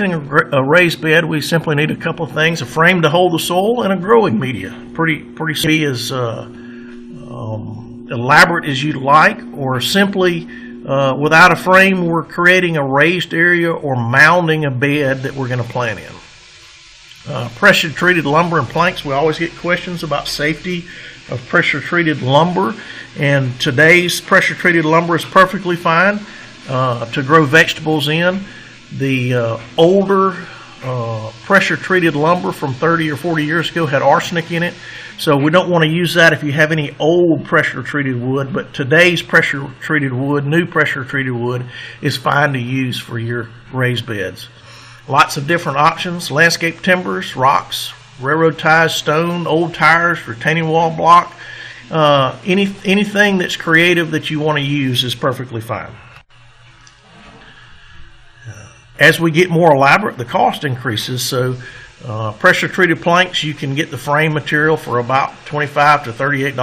A raised bed, we simply need a couple of things: a frame to hold the soil and a growing media. Pretty as elaborate as you'd like, or simply without a frame, we're creating a raised area or mounding a bed that we're going to plant in. Pressure treated lumber and planks. We always get questions about safety of pressure treated lumber, and today's pressure treated lumber is perfectly fine to grow vegetables in. The older pressure-treated lumber from 30 or 40 years ago had arsenic in it, so we don't want to use that if you have any old pressure-treated wood, but today's pressure-treated wood, new pressure-treated wood, is fine to use for your raised beds. Lots of different options: landscape timbers, rocks, railroad ties, stone, old tires, retaining wall block. Anything that's creative that you want to use is perfectly fine. As we get more elaborate, the cost increases. So pressure treated planks, you can get the frame material for about $25 to $38